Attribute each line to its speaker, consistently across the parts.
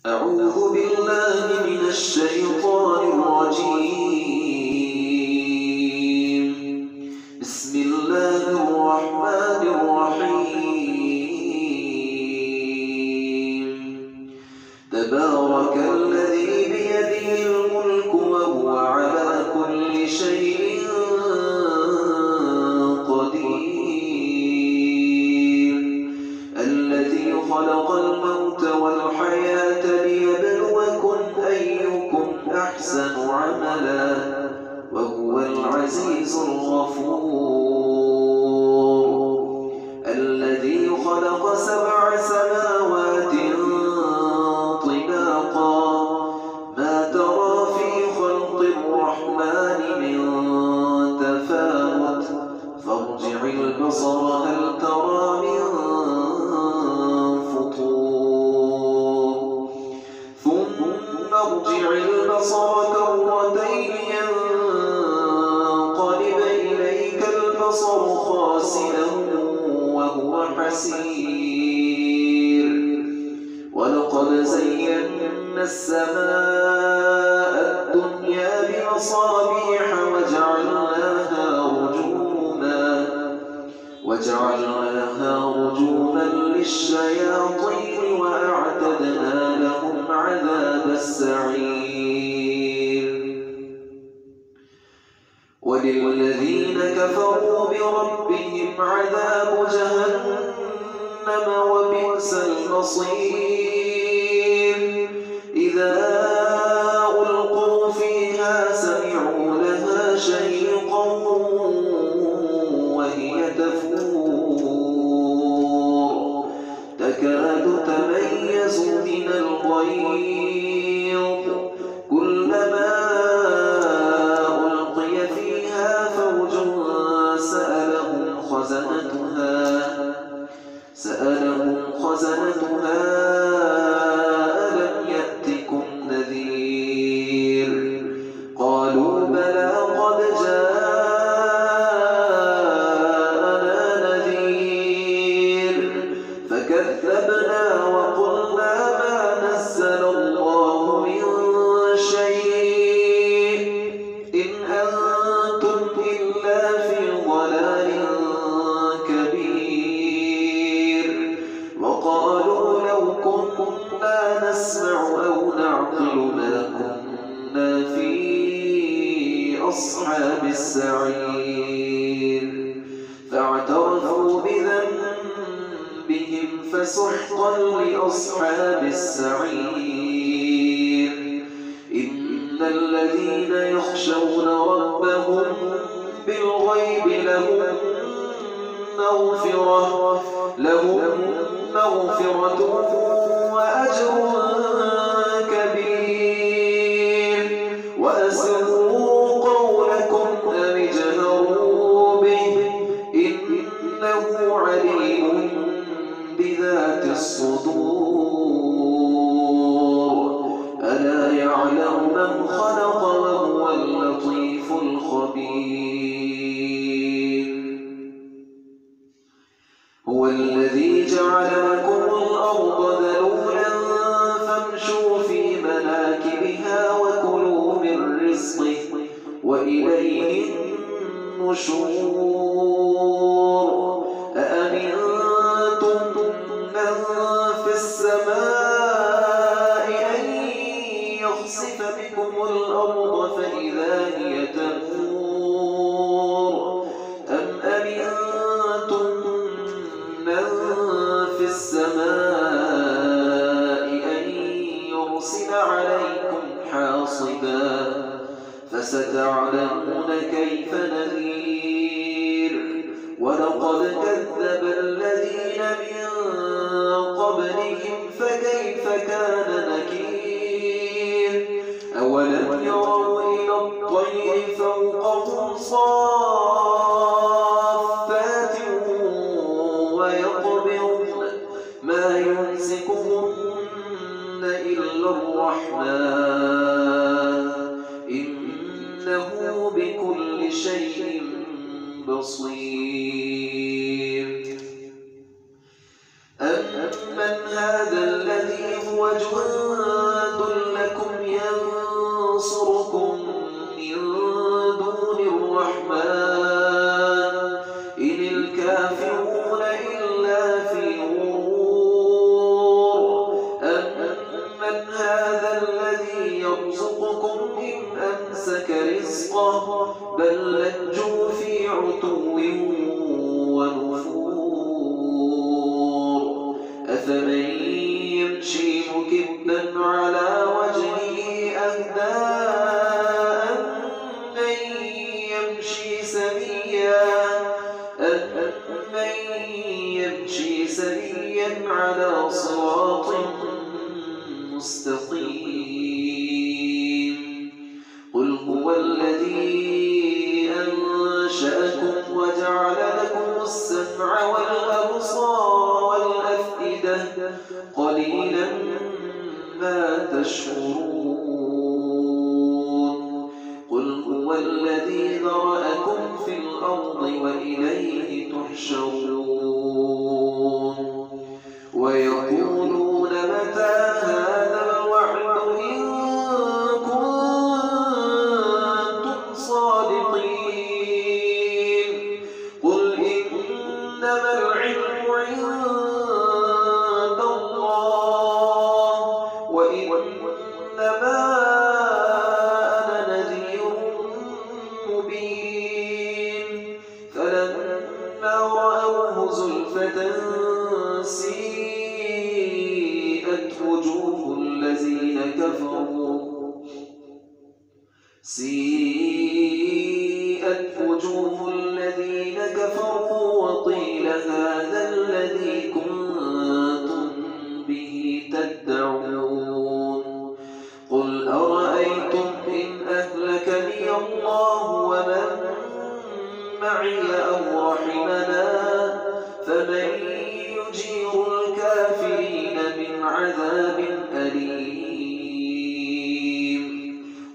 Speaker 1: أعوذ بالله من الشيطان الرجيم. بسم الله الرحمن الرحيم. تبارك الذي بيده الملك وهو على كل شيء قدير. الذي خلق الموت والحياة ليبلوكم أيكم أحسن عملا وهو العزيز الغفور. الذي خلق 7 سماوات طباقا ما ترى في خلق الرحمن من تفاوت فارجع البصر هل ترى من ارجع البصر كرتين ينقلب إليك البصر خاسئا وهو حسير. ولقد زينا السماء الدنيا بمصابيح وجعلناها رجوما للشياطين وأعتدنا لهم عذاب السعير. وللذين كفروا بربهم عذاب جهنم وبئس المصير. إذا ألقوا فيها سمعوا لها شهيقا وهي تفور تكاد تميز من الغيظ كلما ألقي فيها فوج سألهم خزنتها ألم يأتكم نذير؟ قالوا بلى قد جاءنا نذير فكذبنا وقلنا ما نزل الله من شيء إن أنتم إلا في ضلال كبير. وقالوا لو كنا نسمع أو نعقل ما كنا في أصحاب السعير. فاعترفوا بذنبهم فسحقا لأصحاب السعير. إن الذين يخشون ربهم بالغيب لهم مغفرة وأجر كبير. وأسروا قولكم أو اجهروا به إنه عليم بذات الصدور. ألا يعلم من خلق وهو اللطيف الخبير. هو الذي جعل لكم الأرض ذلولا فامشوا في مناكبها وكلوا من رزقه وإليه النشور. أأمنتم من في السماء أن يخسف بكم الأرض فإذا هي تمور أم أمنتم من في السماء أن يرسل عليكم حاصبا فستعلمون كيف نذير. ولقد كذب الذين من قبلهم فكيف كان نكير. أولم يروا إلى الطير فوقهم صافات ويقبضن ما يمسكهن إلا الرحمن إنه بكل شيء بصير. أمن هذا الذي هو جند مستقيم قل هو الذي أنشأكم وجعل لكم السمع والأبصار والأفئدة قليلا ما تشكرون قل هو الذي ذرأكم في الأرض وإليه تحشرون ويقولون متى هذا الوعد إن كنتم صادقين قل إنما العلم عند الله وإنما أنا نذير مبين فلما رأوه زلفة سيئت وجوه الذين كفروا وقيل هذا الذي كنتم به تدعون قل أرأيتم إن أهلكني الله ومن معي أو رحمنا فمن يجير الكافرين من عذاب أليم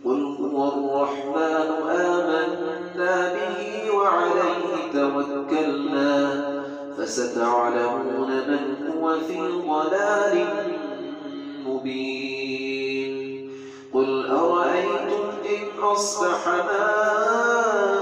Speaker 1: قل هو الرحمن آمنا به وعليه توكلنا فستعلمون من هو في ضلال مبين قل أرأيتم إن أصبح ماؤكم